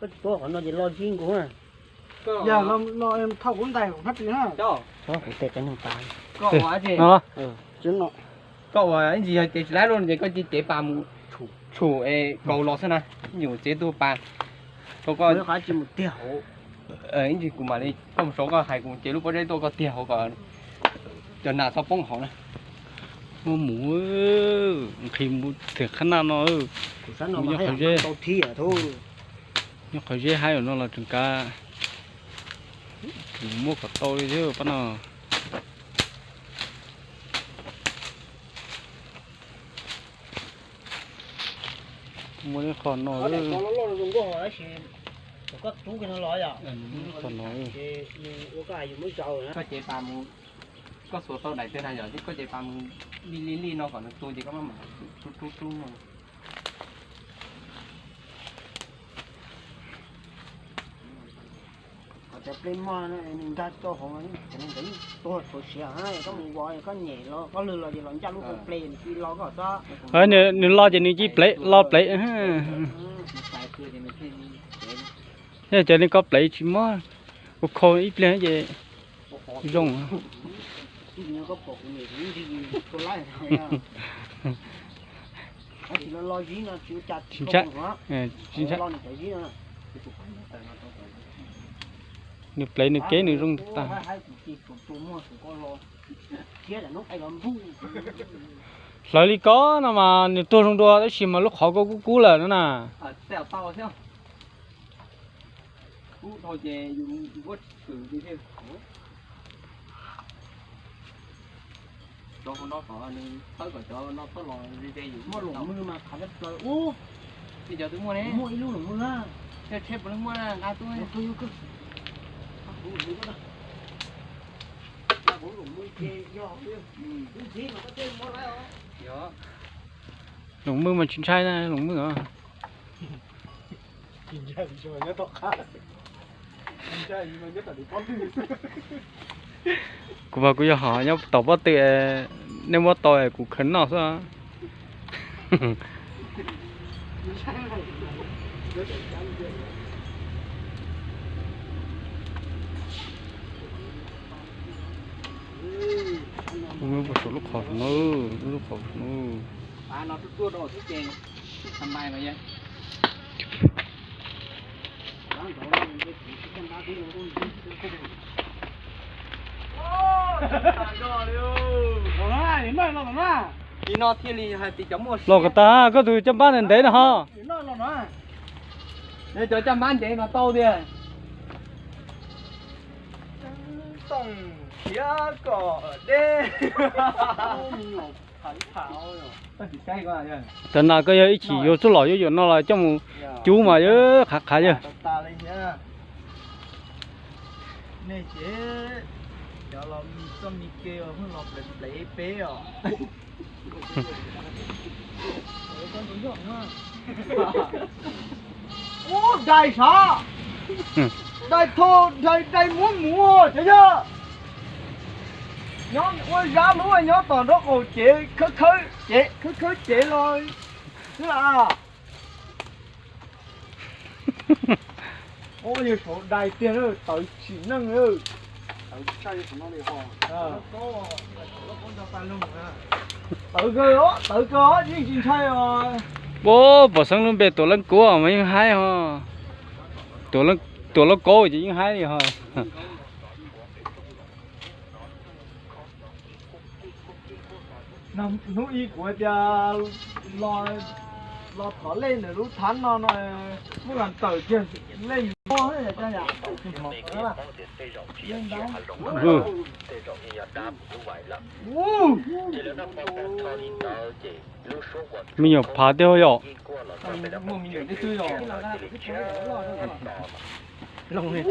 có chỗ họ nó chỉ lo riêng của à giờ lo em thâu cuốn tay của khách nữa ha cho cũng tệ cái nông tài có hóa gì chứ nó có hóa gì thì lái luôn thì có chỉ chế bàn chủ cầu lọt xem nào nhiều chế tu bàn có nó phải chỉ một tiêu anh chị cũng mà đi có một số cái hay cũng chế lúc ở đây tôi có tiêu còn cho nào sao bông hỏng này mua mũ thì mua thiệt khả năng nó nó hay tàu thi à thôi nhưng khỏi dễ hay rồi nó là trường ca mua cả tàu đi chứ bắt nào mua cái con nó nó dùng cái hỏi gì có chú cái nó nói à con nó có cái dùng mới giàu nữa có chế bàn có số tàu này tên này rồi chứ có chế bàn li nó còn tôi chỉ có mà chút thôiแต่เป็นมาเนี่ยมันได้ตัวของมันฉะนั้นถึงตัวเสียให้ก็มีวอยก็เหนื่อยแล้วก็เลยเราจะหลังจากลูกเปลี่ยนที่เราก็ซะ nếu lo thì chỉ play lo play ha thế cho nên có play chỉ mà có khôi ít play vậy rong nó có bộ nghề thì tôi lấy thì nó lo gì nó chịu chặt chính xác lo này cái gì nữa nếu play nếu kế nếu rong ta lợi đi có nào mà nếu tôi không đua đấy chỉ mà lúc họ có cú là nữa nè xẻo tàu xem cú thôi về dùng quất xử đi thêm cho nó có nên tới còn cho nó có lò đi đây dùng mua lủng mưa mà khá rất rồi ô bây giờ tôi mua đấy mua ít luôn lủng mưa á thế chép nó mua là tôi cứ lủng mưa mà chuyện sai ra lủng mưa à cô bà cô giờ hỏi nhau tàu bắt tự nếu mà tàu cũng khấn nào sao mới một số lúc khó nữa lúc khó nữa nó tua đồ thức chèn làm bài mà vậy thì nó thiên lý hay thì chống một lò cả ta có từ trăm ba đến đấy nè ha để cho trăm bán để nó to đi tổng phía cỏ đê tận là cái ấy chỉ vô số lò vô nó là trong chú mà nhớ khá khá chưa ta lên nhá nè chế giờ làm cho mi kêu không làm để lấy bé à ô đại sao đại thô đại muốn mua chứ chưa nhóm ôi giá lúa nhóm toàn đó cổ chế khứ chế rồi thế là ôi nhiều số đại tiền ơi tới chỉ năng ơi tới chơi của nó đi ho có con cho ta luôn tự cơ á nhưng chỉ chơi rồi bố bỏ sang luôn về tổ lân cua mà những hai ha tổ lân cố chỉ những hai đi ha nằm núi của cha lo thở lên để lúc tháng nó muốn làm tự kia lên mua hết rồi cha nhỉ mình有爬掉哟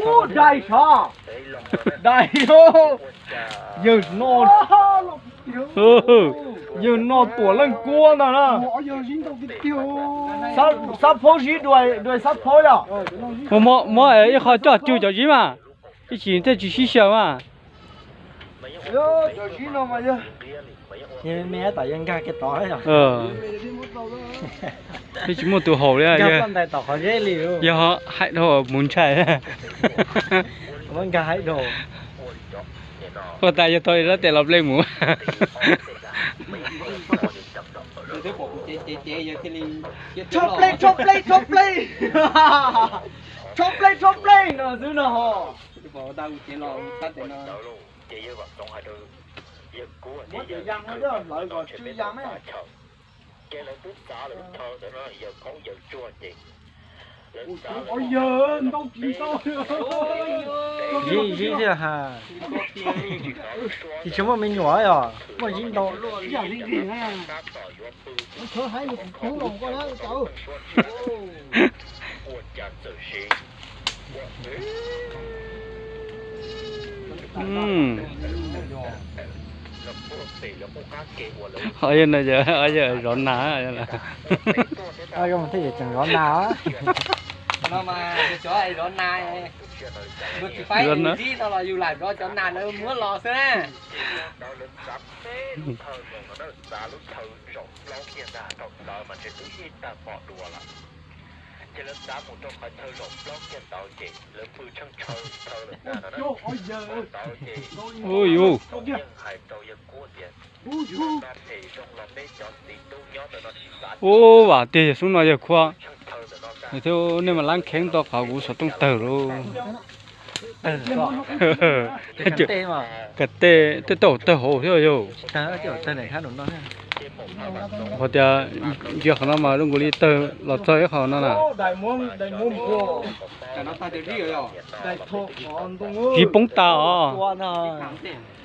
ô đại sao đại ô giờ nó giờ nó tuổi lên cua nè sắp phố gì đuổi sắp phố à mà ấy họ cho chú cho gì mà cái chuyện thế chỉ xí xíu mà Yo, cho gì nó mà chứ? Nhưng mẹ tại dân ca cái tỏi rồi. cái chỉ một tụ hồ đấy à Gặp chứ con tại tỏi dễ liều. giờ họ hại đồ muốn chạy Con gái đồ. còn tại giờ tôi rất để lọc lên mũ thế bộ chế giờ thì Chop play, chop play, chop play. Chop play, chop play. Nó giữ nó hồ. bộ tao chế lò tắt để nó Mất thời gian hết đó, lợi gọi truy giam ấy. Ôi giời, đâu chỉ tôi. Gì thế hả? Thì chúng mình nhỏ rồi. Mà gì đâu. giờ đi gì ha thở hai được khổ lòng quá đó cháu ở giờ rộn nã rồi là Ai không thấy gì chẳng rõ nào á. nó mà cho ai đó nai bữa thì phải gì nó là dù lại đó cho nai nó muốn lò thế nè ôi u ô bà tiền xuống nói giờ khoa theo nếu mà láng kén to họ cũng sợ tung tờ luôn cái tê tổ tê hồ thế rồi Tên này khác đúng đó. họ giờ giờ họ mà lúc đi tờ lọt chơi họ nó là Đại môn của nó ta được đi rồi đại thuộc còn tung chỉ bóng tàu quan à.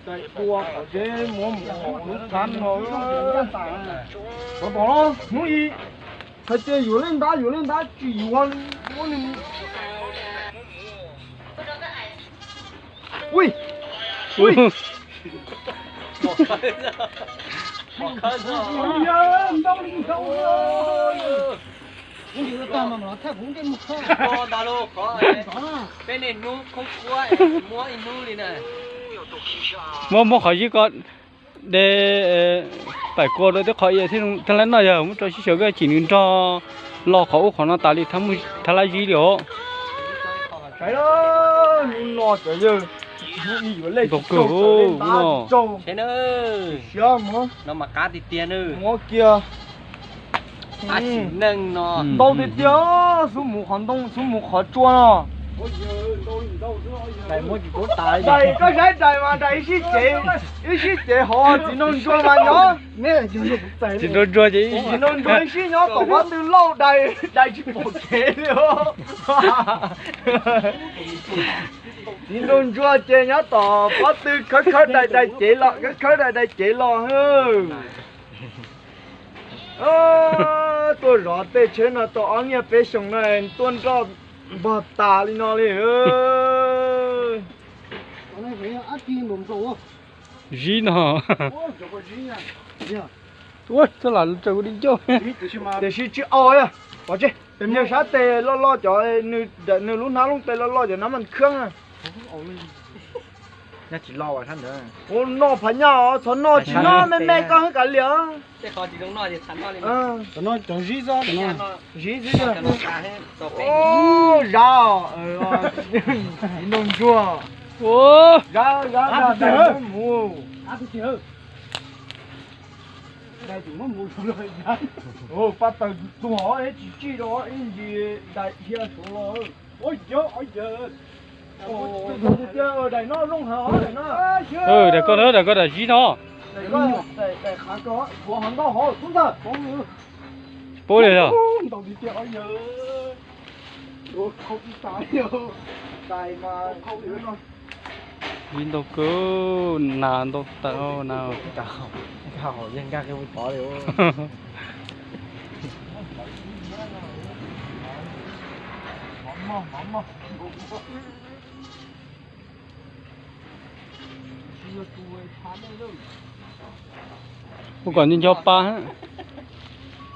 Đại cua ở trên môn của cán rồi. Có bỏ nó, muốn gì? Thật chơiอยู่lên đá chỉ quan muốn ui ui mà nó theo cũng cái một có đào lô có bên này nu không qua mua in nu đi này mua khỏi chỉ có để phải qua đó để khỏi thì thằng lấy nó giờ muốn cho chỉ cái chỉ nên cho lo khẩu của nó tại vì thằng lấy gì được cái đó lo cái gì đồ cừu nó thế nữa nó mà cá thì tiền nữa mua kia cá chỉ nâng nó đâu thì tiền số một hoàn đông số một khó chua nó đại mua chỉ có tài đại có cái đại mà đại ít chế họ chỉ nông chua mà nhớ mẹ chỉ nông chua chứ chỉ nông chua ít nhớ tổ bắt từ lâu đại chỉ một chế nữa chỉ nông chua chế nhớ tổ bắt từ khơi đại chế lọ cái khơi đại chế lọ hơn tôi rõ tê chế nó tổ ông nhà bé sống này tuân cho bật tà lên nó đi ơi cái này phải ăn kim bụng sổ gì nó dạ ui sao là trời đi chơi để xí chứ oi à bỏ chứ nhiều sát tê lo cho nữ lúc nào lúc tê lo cho nó mình khương à nhà chỉ lo à thân nữa ô nó phải nhau cho nó chỉ nó mẹ con hết cả liều cái khó chỉ đúng nó thì thắn nó lên cho nó chẳng gì ra nó gì cho nó cá hết to bé ô rau nông chua ô ra mua ăn thì chưa đây chúng nó mua rồi ô bắt đầu tụi họ ấy chỉ đó in gì đại kia số rồi ôi giời ôi đây nó rung hở đây nó để có là gì nó đây khá có của hắn đó họ xuống ra bố này rồi đầu đi chơi ơi ôi không tài đâu tài mà không được đâu nhìn đâu cứ nàn đâu tao nào cào dân ca cái bỏ đều mắm không còn nhìn cho ba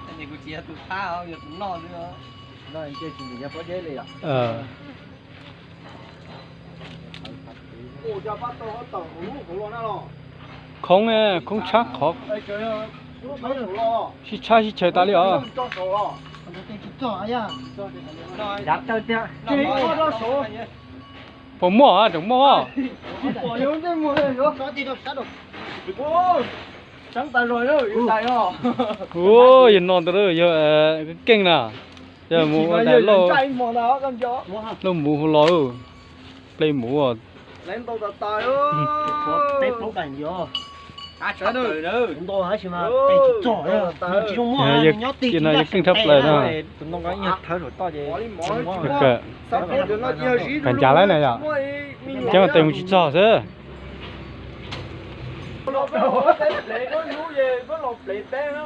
cái này của chị tụi ta không giờ tụi nó nữa nó chơi chuyện gì có dễ liền cổ cho bắt tao tao cũng lo nó. không nghe không chắc khó Ai chơi nó thấy được lo. chỉ cha chỉ chơi ta đi à Cho số lo. Đạp tao tao. Chỉ có đó số. bỏ mua à đừng mua Bỏ vô cái mua này nữa. Nó đi đâu sát đâu. Ô. Trắng tay rồi đó, tay đó. ôi giờ non tới giờ cái kinh nè giờ mua đại lô Chạy mò đó con chó. lô mua lô đây mua à Lên tàu tàu tay ơi. Tép nấu cảnh vô. à chờ đợi nữa Chúng tôi hả chứ mà tay chỉ giỏi à. Chỉ trong mua nhót tí. cái này kinh thấp lại đó tụi nó có nhặt thở rồi to vậy ok cảnh trả lại này à chắc là tiền chỉ cho thế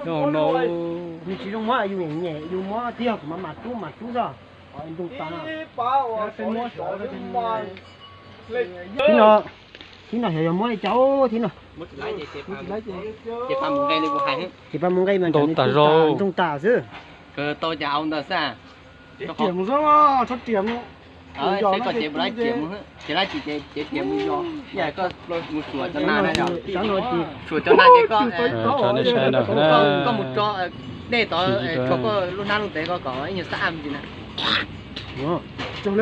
no no Nhưng chỉ trong mua là dùng nhẹ dùng mua tiêu mà mặt chú ra. Anh dùng tao nào. Thế nào hiểu mua cháu thế nào. một lái gì chị phạm một cây lên của hai Chị ba muốn gây mà trong tà chứ. tôi chào ông ta sao Điểm sao mà thất điểm sẽ có chị lái kiếm chị lái chị kiếm cho nhà có một sủa cho na này rồi sủa cho na cái có một cho để tao cho có lúc nào lúc đấy có như sao gì nè Chồng